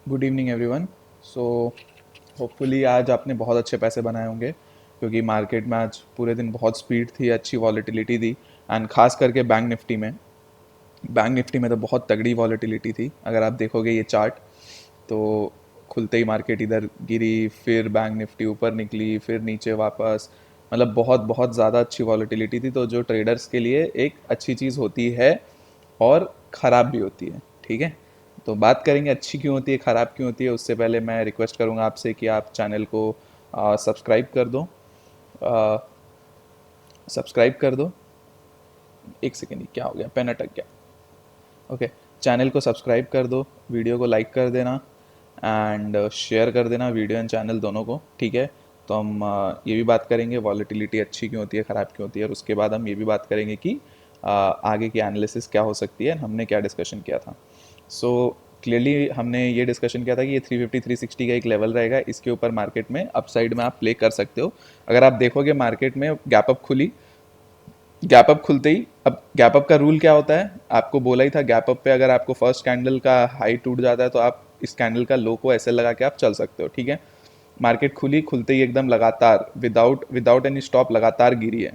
Good evening everyone. So hopefully आज आपने बहुत अच्छे पैसे बनाए होंगे क्योंकि मार्केट में आज पूरे दिन बहुत स्पीड थी, अच्छी वॉलेटिलिटी थी। एंड खास करके बैंक निफ्टी में तो बहुत तगड़ी वॉलेटिलिटी थी। अगर आप देखोगे ये चार्ट तो खुलते ही मार्केट इधर गिरी, फिर बैंक निफ्टी ऊपर निकली, फिर नीचे वापस। मतलब बहुत बहुत ज़्यादा अच्छी वॉलेटिलिटी थी, तो जो ट्रेडर्स के लिए एक अच्छी चीज़ होती है और ख़राब भी होती है। ठीक है, तो बात करेंगे अच्छी क्यों होती है, ख़राब क्यों होती है। उससे पहले मैं रिक्वेस्ट करूँगा आपसे कि आप चैनल को सब्सक्राइब कर दो। सब्सक्राइब कर दो। एक सेकेंड, क्या हो गया, पेन अटक गया। ओके, चैनल को सब्सक्राइब कर दो, वीडियो को लाइक कर देना एंड शेयर कर देना, वीडियो एंड चैनल दोनों को। ठीक है, तो हम ये भी बात करेंगे वॉलेटिलिटी अच्छी क्यों होती है, ख़राब क्यों होती है, और उसके बाद हम ये भी बात करेंगे कि आगे की एनालिसिस क्या हो सकती है, हमने क्या डिस्कशन किया था। सो क्लियरली हमने ये डिस्कशन किया था कि ये 350 360 का एक लेवल रहेगा, इसके ऊपर मार्केट में अपसाइड में आप प्ले कर सकते हो। अगर आप देखोगे मार्केट में गैप अप खुली, गैप अप खुलते ही, अब गैप अप का रूल क्या होता है, आपको बोला ही था, गैप अप पे अगर आपको फर्स्ट कैंडल का हाई टूट जाता है तो आप इस कैंडल का लो को ऐसे लगा के आप चल सकते हो। ठीक है, मार्केट खुली, खुलते ही एकदम लगातार विदाउट विदाउट एनी स्टॉप लगातार गिरी है।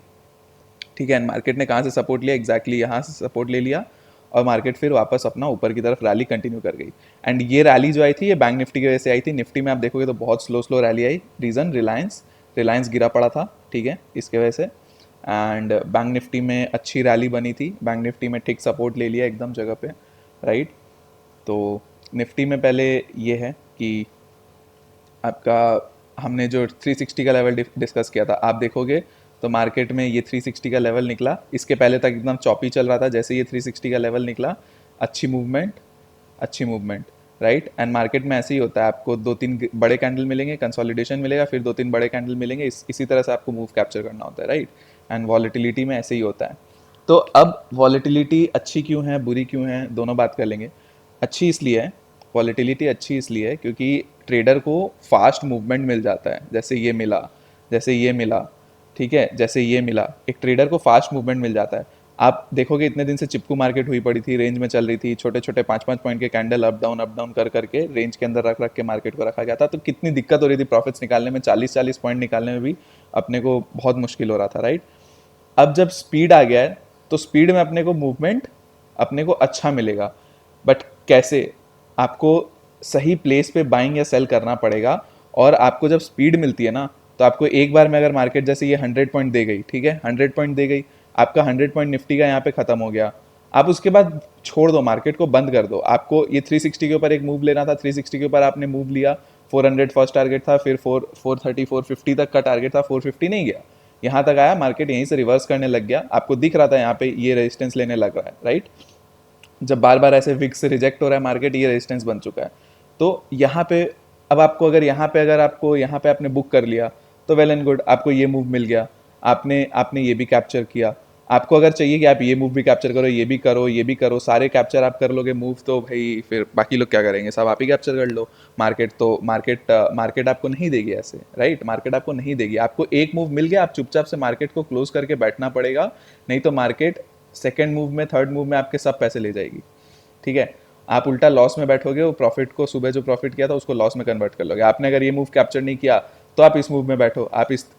ठीक है, एंड मार्केट ने कहाँ से सपोर्ट लिया, एग्जैक्टली यहाँ से सपोर्ट ले लिया और मार्केट फिर वापस अपना ऊपर की तरफ रैली कंटिन्यू कर गई। एंड ये रैली जो आई थी ये बैंक निफ्टी की वजह से आई थी। निफ्टी में आप देखोगे तो बहुत स्लो स्लो रैली आई। रीज़न रिलायंस, रिलायंस गिरा पड़ा था। ठीक है, इसके वजह से। एंड बैंक निफ्टी में अच्छी रैली बनी थी, बैंक निफ्टी में ठीक सपोर्ट ले लिया एकदम जगह पे। राइट, तो निफ्टी में पहले ये है कि आपका हमने जो 360 का लेवल डिस्कस किया था, आप देखोगे तो मार्केट में ये 360 का लेवल निकला। इसके पहले तक एकदम चॉपी चल रहा था, जैसे ये 360 का लेवल निकला, अच्छी मूवमेंट, अच्छी मूवमेंट। राइट, एंड मार्केट में ऐसे ही होता है, आपको दो तीन बड़े कैंडल मिलेंगे, कंसोलिडेशन मिलेगा, फिर दो तीन बड़े कैंडल मिलेंगे, इसी तरह से आपको मूव कैप्चर करना होता है। राइट, एंड वॉलेटिलिटी में ऐसे ही होता है। तो अब वॉलेटिलिटी अच्छी क्यों है, बुरी क्यों है, दोनों बात कर लेंगे। अच्छी इसलिए है, वॉलेटिलिटी अच्छी इसलिए है क्योंकि ट्रेडर को फास्ट मूवमेंट मिल जाता है। जैसे ये मिला, जैसे ये मिला, ठीक है, जैसे ये मिला, एक ट्रेडर को फास्ट मूवमेंट मिल जाता है। आप देखोगे इतने दिन से चिपकू मार्केट हुई पड़ी थी, रेंज में चल रही थी, छोटे छोटे 5-5 पॉइंट के कैंडल अप डाउन कर करके रेंज के अंदर रख रख के मार्केट को रखा गया था। तो कितनी दिक्कत हो रही थी प्रॉफिट्स निकालने में, 40-40 पॉइंट निकालने में भी अपने को बहुत मुश्किल हो रहा था। राइट, अब जब स्पीड आ गया है तो स्पीड में अपने को मूवमेंट अपने को अच्छा मिलेगा। बट कैसे, आपको सही प्लेस पे बाइंग या सेल करना पड़ेगा। और आपको जब स्पीड मिलती है ना, तो आपको एक बार में अगर मार्केट जैसे ये 100 पॉइंट दे गई, ठीक है, 100 पॉइंट दे गई, आपका 100 पॉइंट निफ्टी का यहाँ पे खत्म हो गया, आप उसके बाद छोड़ दो, मार्केट को बंद कर दो। आपको ये 360 के ऊपर एक मूव लेना था, 360 के ऊपर आपने मूव लिया, 400 फर्स्ट टारगेट था, फिर 430 450 तक का टारगेट था, 450 नहीं गया, यहाँ तक आया, मार्केट यहीं से रिवर्स करने लग गया। आपको दिख रहा था यहाँ पे ये रेजिस्टेंस लेने लग रहा है। राइट, जब बार बार ऐसे विक्स से रिजेक्ट हो रहा है मार्केट, ये रेजिस्टेंस बन चुका है। तो यहाँ पे अब आपको अगर यहाँ पे अगर आपको यहाँ पे आपने बुक कर लिया तो वेल एंड गुड, आपको ये मूव मिल गया, आपने आपने ये भी कैप्चर किया। आपको अगर चाहिए कि आप ये मूव भी कैप्चर करो, ये भी करो, ये भी करो, सारे कैप्चर आप कर लोगे मूव, तो भाई फिर बाकी लोग क्या करेंगे, सब आप ही कैप्चर कर लो। मार्केट आपको नहीं देगी ऐसे। राइट, मार्केट आपको नहीं देगी। आपको एक मूव मिल गया, आप चुपचाप से मार्केट को क्लोज करके बैठना पड़ेगा, नहीं तो मार्केट सेकेंड मूव में, थर्ड मूव में आपके सब पैसे ले जाएगी। ठीक है, आप उल्टा लॉस में बैठोगे, वो प्रॉफिट को, सुबह जो प्रॉफिट किया था उसको लॉस में कन्वर्ट कर लोगे। आपने अगर ये मूव कैप्चर नहीं किया तो आप इस मूव में बैठो,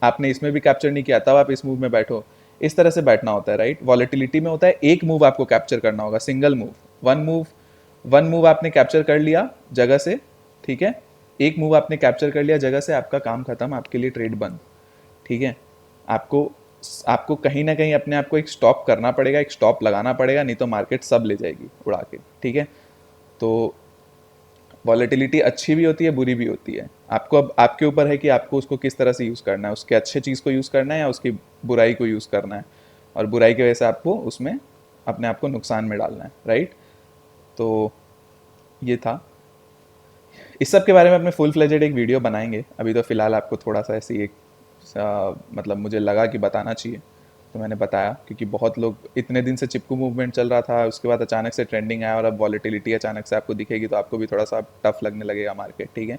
आपने इसमें भी कैप्चर नहीं किया तब आप इस मूव में बैठो। इस तरह से बैठना होता है। राइट, वॉलेटिलिटी में होता है एक मूव आपको कैप्चर करना होगा, सिंगल मूव, वन मूव आपने कैप्चर कर लिया जगह से। ठीक है, एक मूव आपने कैप्चर कर लिया जगह से, आपका काम खत्म, आपके लिए ट्रेड बंद। ठीक है, आपको आपको कहीं ना कहीं अपने आप को एक स्टॉप करना पड़ेगा, एक स्टॉप लगाना पड़ेगा, नहीं तो मार्केट सब ले जाएगी उड़ा के। ठीक है, तो वॉलेटिलिटी अच्छी भी होती है, बुरी भी होती है। आपको अब आपके ऊपर है कि आपको उसको किस तरह से यूज़ करना है, उसके अच्छे चीज़ को यूज़ करना है या उसकी बुराई को यूज़ करना है, और बुराई की वजह से आपको उसमें अपने आप को नुकसान में डालना है। राइट, तो ये था। इस सब के बारे में अपने फुल फ्लेजेड एक वीडियो बनाएंगे। अभी तो फ़िलहाल आपको थोड़ा सा ऐसी एक मतलब मुझे लगा कि बताना चाहिए, तो मैंने बताया। क्योंकि बहुत लोग, इतने दिन से चिपकू मूवमेंट चल रहा था, उसके बाद अचानक से ट्रेंडिंग आया और अब वॉलेटिलिटी अचानक से आपको दिखेगी तो आपको भी थोड़ा सा टफ लगने लगेगा मार्केट। ठीक है,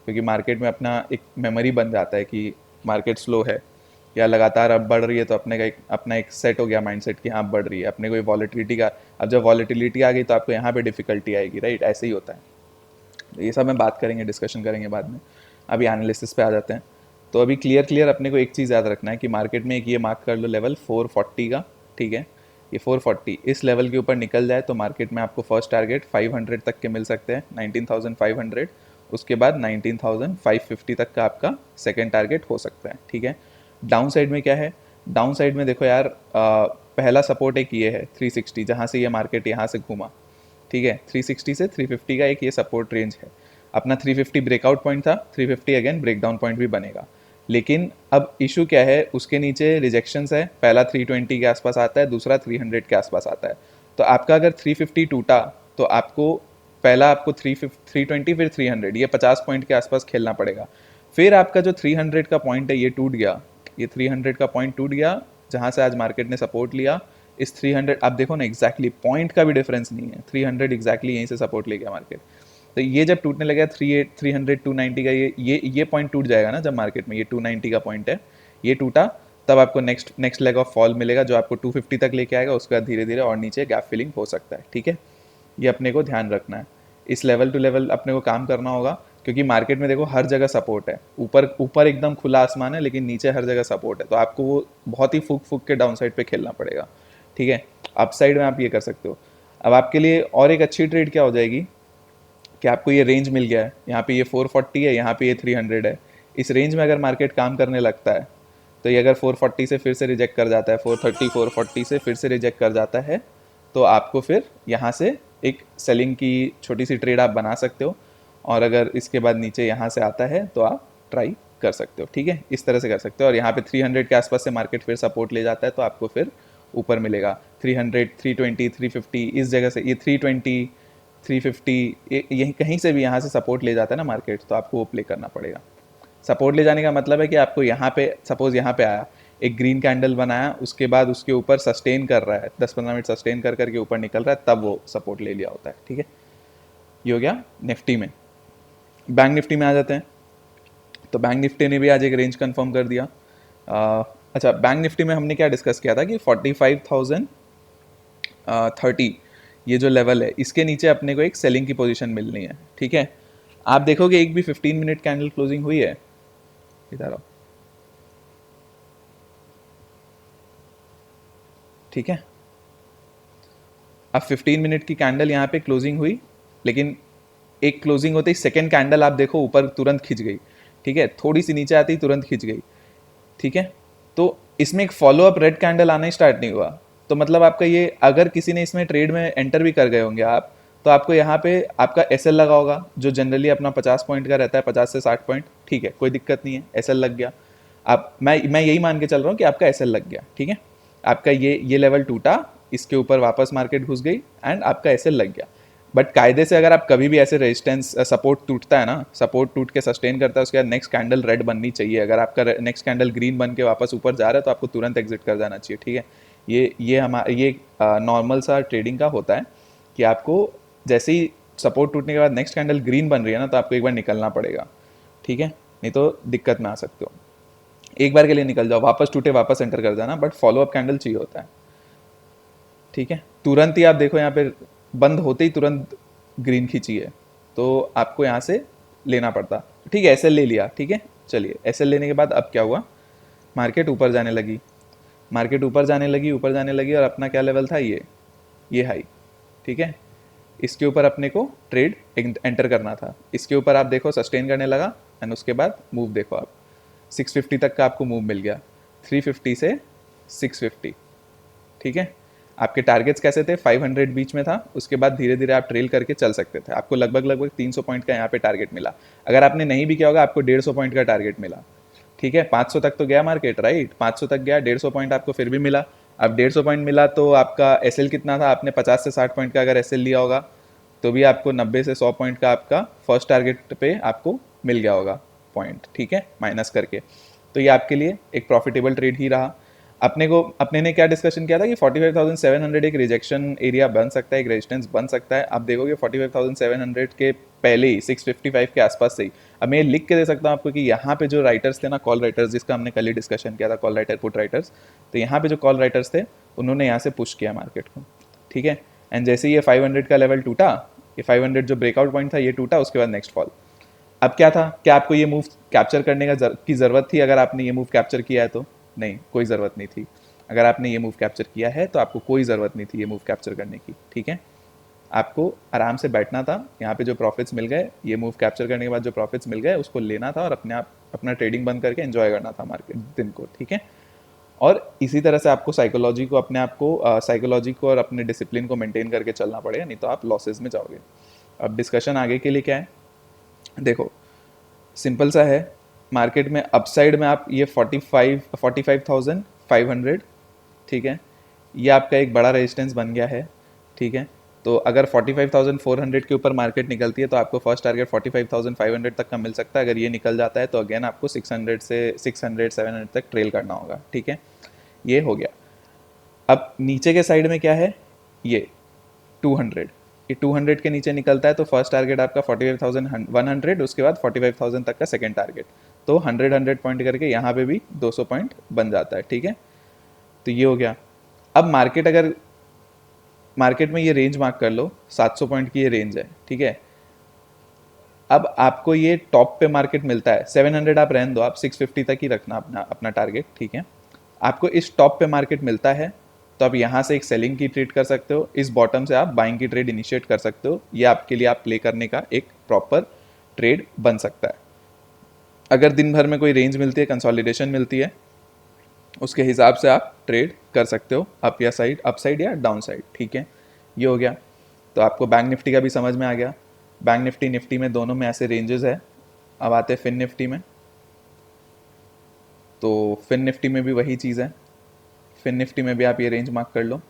क्योंकि मार्केट में अपना एक मेमोरी बन जाता है कि मार्केट स्लो है या लगातार अब बढ़ रही है, तो अपना एक सेट हो गया माइंडसेट कि हाँ अब बढ़ रही है, अपने को वॉलेटिलिटी का। अब जब वॉलेटिलिटी आ गई तो आपको यहाँ पे डिफिकल्टी आएगी। राइट, ऐसे ही होता है। ये सब मैं बात करेंगे, डिस्कशन करेंगे बाद में। अभी एनालिसिस पे आ जाते हैं। तो अभी क्लियर अपने को एक चीज़ याद रखना है कि मार्केट में एक ये मार्क कर लो लेवल 440 का, ठीक है। ये 440 इस लेवल के ऊपर निकल जाए तो मार्केट में आपको फर्स्ट टारगेट 500 तक के मिल सकते हैं, 19,500। उसके बाद 19,550 तक का आपका सेकेंड टारगेट हो सकता है, ठीक है। डाउन साइड में क्या है, डाउन साइड में देखो यार, पहला सपोर्ट एक ये है 360, जहाँ से ये मार्केट यहाँ से घूमा, ठीक है। 360 से 350 का एक ये सपोर्ट रेंज है अपना। 350 ब्रेकआउट पॉइंट था, 350 अगेन ब्रेकडाउन पॉइंट भी बनेगा। लेकिन अब इशू क्या है, उसके नीचे रिजेक्शंस है। पहला 320 के आसपास आता है, दूसरा 300 के आसपास आता है। तो आपका अगर 350 टूटा तो आपको पहला आपको 320 फिर 300, ये 50 पॉइंट के आसपास खेलना पड़ेगा। फिर आपका जो 300 का पॉइंट है ये टूट गया, ये 300 का पॉइंट टूट गया जहाँ से आज मार्केट ने सपोर्ट लिया। इस 300 आप देखो ना, एग्जैक्टली पॉइंट का भी डिफरेंस नहीं है, 300 एग्जैक्टली यहीं से सपोर्ट ले गया मार्केट। तो ये जब टूटने लगा 300 290 का ये पॉइंट टूट जाएगा ना, जब मार्केट में ये 290 का पॉइंट है ये टूटा, तब आपको नेक्स्ट लेग ऑफ फॉल मिलेगा जो आपको 250 तक लेके आएगा। उसके बाद धीरे धीरे और नीचे गैप फिलिंग हो सकता है, ठीक है। ये अपने को ध्यान रखना है, इस लेवल टू लेवल अपने को काम करना होगा, क्योंकि मार्केट में देखो हर जगह सपोर्ट है। ऊपर ऊपर एकदम खुला आसमान है, लेकिन नीचे हर जगह सपोर्ट है। तो आपको वो बहुत ही फूक के डाउन साइड पे खेलना पड़ेगा, ठीक है। अप साइड में आप ये कर सकते हो। अब आपके लिए और एक अच्छी ट्रेड क्या हो जाएगी कि आपको ये रेंज मिल गया है, यहाँ पे ये 440 है, यहाँ पे ये 300 है। इस रेंज में अगर मार्केट काम करने लगता है तो ये अगर 440 से फिर से रिजेक्ट कर जाता है, 430 440 से फिर से रिजेक्ट कर जाता है, तो आपको फिर यहाँ से एक सेलिंग की छोटी सी ट्रेड आप बना सकते हो। और अगर इसके बाद नीचे यहाँ से आता है तो आप ट्राई कर सकते हो, ठीक है। इस तरह से कर सकते हो। और यहाँ पे 300 के आसपास से मार्केट फिर सपोर्ट ले जाता है तो आपको फिर ऊपर मिलेगा 300 320 350, इस जगह से ये 320 350 यही कहीं से भी यहाँ से सपोर्ट ले जाता है ना मार्केट, तो आपको वो प्ले करना पड़ेगा। सपोर्ट ले जाने का मतलब है कि आपको यहाँ पे सपोज यहाँ पे आया, एक ग्रीन कैंडल बनाया, उसके बाद उसके ऊपर सस्टेन कर रहा है, 10-15 मिनट सस्टेन कर करके ऊपर निकल रहा है, तब वो सपोर्ट ले लिया होता है, ठीक है। ये हो गया निफ्टी में। बैंक निफ्टी में आ जाते हैं। तो बैंक निफ्टी ने भी आज एक रेंज कंफर्म कर दिया। अच्छा, बैंक निफ्टी में हमने क्या डिस्कस किया था कि 45,030 ये जो लेवल है, इसके नीचे अपने को एक सेलिंग की पोजीशन मिलनी है, ठीक है। आप देखोगे एक भी 15 मिनट कैंडल क्लोजिंग हुई है इधर आओ, ठीक है। अब 15 मिनट की कैंडल यहाँ पे क्लोजिंग हुई, लेकिन एक क्लोजिंग होते ही सेकेंड कैंडल आप देखो ऊपर तुरंत खिंच गई, ठीक है। थोड़ी सी नीचे आती तुरंत खिंच गई, ठीक है। तो इसमें एक फॉलो अप रेड कैंडल आना ही स्टार्ट नहीं हुआ। तो मतलब आपका ये, अगर किसी ने इसमें ट्रेड में एंटर भी कर गए होंगे आप, तो आपको यहाँ पे आपका एस एल लगा होगा, जो जनरली अपना 50 पॉइंट का रहता है, 50 से 60 पॉइंट, ठीक है, कोई दिक्कत नहीं है, एस एल लग गया। आप मैं यही मान के चल रहा हूँ कि आपका एस एल लग गया, ठीक है। आपका ये लेवल टूटा, इसके ऊपर वापस मार्केट घुस गई एंड आपका एस एल लग गया। बट कायदे से अगर आप कभी भी ऐसे रेजिस्टेंस सपोर्ट टूटता है ना, सपोर्ट टूट के सस्टेन करता है, उसके बाद नेक्स्ट कैंडल रेड बननी चाहिए। अगर आपका नेक्स्ट कैंडल ग्रीन बन के वापस ऊपर जा रहा है तो आपको तुरंत एग्जिट कर जाना चाहिए, ठीक है। ये नॉर्मल सा ट्रेडिंग का होता है कि आपको जैसे ही सपोर्ट टूटने के बाद नेक्स्ट कैंडल ग्रीन बन रही है ना, तो आपको एक बार निकलना पड़ेगा, ठीक है, नहीं तो दिक्कत में आ सकते हो। एक बार के लिए निकल जाओ, वापस टूटे वापस एंटर कर जाना, बट फॉलो अप कैंडल चाहिए होता है, ठीक है। तुरंत ही आप देखो यहाँ पे बंद होते ही तुरंत ग्रीन खींची है, तो आपको यहाँ से लेना पड़ता, ठीक है। एसएल ले लिया, ठीक है। चलिए, एसएल लेने के बाद अब क्या हुआ, मार्केट ऊपर जाने लगी, मार्केट ऊपर जाने लगी, ऊपर जाने लगी, और अपना क्या लेवल था, ये हाई, ठीक है। इसके ऊपर अपने को ट्रेड एंटर करना था। इसके ऊपर आप देखो सस्टेन करने लगा, एंड उसके बाद मूव देखो आप 650 तक का आपको मूव मिल गया, 350 से 650, ठीक है। आपके टारगेट्स कैसे थे, 500 बीच में था, उसके बाद धीरे धीरे आप ट्रेल करके चल सकते थे। आपको लगभग 300 पॉइंट का यहाँ पे टारगेट मिला। अगर आपने नहीं भी किया होगा, आपको 150 पॉइंट का टारगेट मिला, ठीक है। 500 तक तो गया मार्केट, राइट, 500 तक गया, 150 पॉइंट आपको फिर भी मिला। अब 150 पॉइंट मिला तो आपका एसएल कितना था, आपने 50 से 60 पॉइंट का अगर एसएल लिया होगा तो भी आपको 90 से 100 पॉइंट का आपका फर्स्ट टारगेट पे आपको मिल गया होगा पॉइंट, ठीक है, माइनस करके। तो ये आपके लिए एक प्रॉफिटेबल ट्रेड ही रहा। अपने ने क्या डिस्कशन किया था कि 45,700 एक रिजेक्शन एरिया बन सकता है, एक रेजिस्टेंस बन सकता है। आप देखोगे 45,700 के पहले ही 655 के आसपास से ही, अब मैं लिख के दे सकता हूँ आपको कि यहाँ पे जो राइटर्स थे ना, कॉल राइटर्स, जिसका हमने कल ही डिस्कशन किया था, कॉल राइटर पुट राइटर्स, तो यहाँ पे जो कॉल राइटर्स थे उन्होंने यहाँ से पुश किया मार्केट को, ठीक है। एंड जैसे ये 500 का लेवल टूटा, ये 500 जो ब्रेकआउट पॉइंट था ये टूटा, उसके बाद नेक्स्ट फॉल। अब क्या था, क्या आपको ये मूव कैप्चर करने की ज़रूरत थी? अगर आपने ये मूव कैप्चर किया है तो नहीं, कोई ज़रूरत नहीं थी। अगर आपने ये मूव कैप्चर किया है तो आपको कोई ज़रूरत नहीं थी ये मूव कैप्चर करने की, ठीक है। आपको आराम से बैठना था, यहाँ पे जो प्रॉफिट्स मिल गए, ये मूव कैप्चर करने के बाद जो प्रॉफिट्स मिल गए उसको लेना था और अपने आप अपना ट्रेडिंग बंद करके एंजॉय करना था मार्केट दिन को, ठीक है। और इसी तरह से आपको साइकोलॉजी को अपने आप को साइकोलॉजी को और अपने डिसिप्लिन को मेंटेन करके चलना पड़ेगा, नहीं तो आप लॉसेज में जाओगे। अब डिस्कशन आगे के लिए क्या है, देखो सिंपल सा है। मार्केट में अपसाइड में आप ये 45,500, ठीक है, ये आपका एक बड़ा रेजिस्टेंस बन गया है, ठीक है। तो अगर 45,400 के ऊपर मार्केट निकलती है तो आपको फर्स्ट टारगेट 45,500 तक का मिल सकता है। अगर ये निकल जाता है तो अगेन आपको 600 से 600 700 तक ट्रेल करना होगा, ठीक है। ये हो गया। अब नीचे के साइड में क्या है, ये 200, ये 200 के नीचे निकलता है तो फर्स्ट टारगेट आपका 45,100, उसके बाद 45,000 तक का सेकेंड टारगेट। तो 100 पॉइंट करके यहाँ पे भी 200 पॉइंट बन जाता है, ठीक है। तो ये हो गया। अब मार्केट में ये रेंज मार्क कर लो, 700 पॉइंट की ये रेंज है, ठीक है। अब आपको ये टॉप पे मार्केट मिलता है, 700 आप रहने दो, आप 650 तक ही रखना अपना अपना टारगेट, ठीक है। आपको इस टॉप पे मार्केट मिलता है तो आप यहाँ से एक सेलिंग की ट्रेड कर सकते हो, इस बॉटम से आप बाइंग की ट्रेड इनिशिएट कर सकते हो। ये आपके लिए आप प्ले करने का एक प्रॉपर ट्रेड बन सकता है। अगर दिन भर में कोई रेंज मिलती है, कंसोलिडेशन मिलती है, उसके हिसाब से आप ट्रेड कर सकते हो, अप या साइड, अप साइड या डाउन साइड, ठीक है। ये हो गया। तो आपको बैंक निफ्टी का भी समझ में आ गया। बैंक निफ्टी निफ्टी में दोनों में ऐसे रेंजेस है। अब आते हैं फिन निफ्टी में। तो फिन निफ्टी में भी वही चीज़ है। फिन निफ्टी में भी आप ये रेंज मार्क कर लो,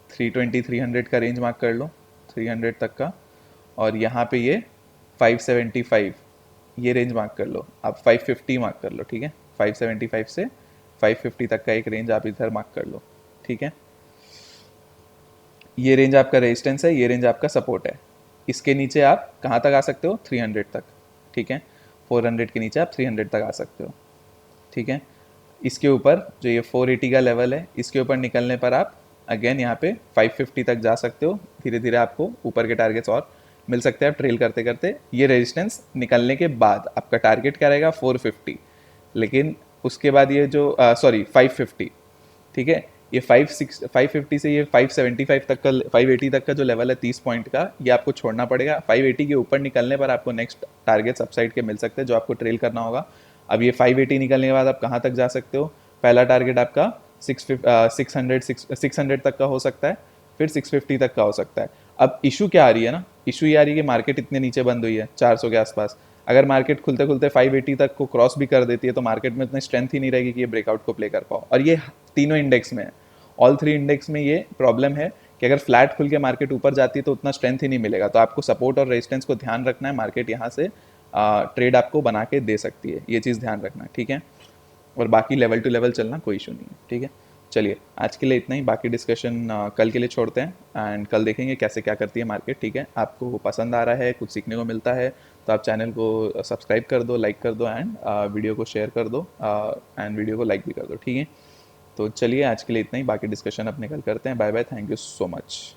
320 300 का रेंज मार्क कर लो, 300 तक का। और यहाँ पे ये 575 ये रेंज मार्क कर लो, आप 550 मार्क कर लो, ठीक है। 575 से 550 तक का एक रेंज आप इधर मार्क कर लो, ठीक है। ये रेंज आपका रेजिस्टेंस है, ये रेंज आपका सपोर्ट है। इसके नीचे आप कहाँ तक आ सकते हो, 300 तक, ठीक है। 400 के नीचे आप 300 तक आ सकते हो, ठीक है। इसके ऊपर जो ये 480 का लेवल है, इसके ऊपर निकलने पर आप अगेन यहाँ पे 550 तक जा सकते हो। धीरे धीरे आपको ऊपर के टारगेट्स और मिल सकते हैं आप ट्रेल करते करते। ये रेजिस्टेंस निकलने के बाद आपका टारगेट क्या रहेगा, 450, लेकिन उसके बाद ये जो 550, ठीक है। ये 550 से ये 575 तक का, 580 तक का जो लेवल है 30 पॉइंट का, ये आपको छोड़ना पड़ेगा। 580 के ऊपर निकलने पर आपको नेक्स्ट टारगेट्स अपसाइड के मिल सकते हैं जो आपको ट्रेल करना होगा। अब ये 580 निकलने के बाद आप कहाँ तक जा सकते हो, पहला टारगेट आपका 600 तक का हो सकता है, फिर 650 तक का हो सकता है। अब इशू क्या आ रही है ना, इशू ये आ रही है कि मार्केट इतने नीचे बंद हुई है 400 के आसपास। अगर मार्केट खुलते खुलते 580 तक को क्रॉस भी कर देती है तो मार्केट में उतनी स्ट्रेंथ ही नहीं रहेगी कि ये ब्रेकआउट को प्ले कर पाओ। और ये तीनों इंडेक्स में है, ऑल 3 इंडेक्स में ये प्रॉब्लम है कि अगर फ्लैट खुल के मार्केट ऊपर जाती है तो उतना स्ट्रेंथ ही नहीं मिलेगा। तो आपको सपोर्ट और रेजिस्टेंस को ध्यान रखना है, मार्केट यहाँ से ट्रेड आपको बना के दे सकती है, ये चीज़ ध्यान रखना है, ठीक है। और बाकी लेवल टू लेवल चलना कोई इशू नहीं है, ठीक है। चलिए आज के लिए इतना ही, बाकी डिस्कशन कल के लिए छोड़ते हैं एंड कल देखेंगे कैसे क्या करती है मार्केट, ठीक है। आपको पसंद आ रहा है, कुछ सीखने को मिलता है तो आप चैनल को सब्सक्राइब कर दो, लाइक कर दो एंड वीडियो को शेयर कर दो एंड वीडियो को लाइक भी कर दो, ठीक है। तो चलिए आज के लिए इतना ही, बाकी डिस्कशन अपने कल करते हैं। Bye bye, thank you so much.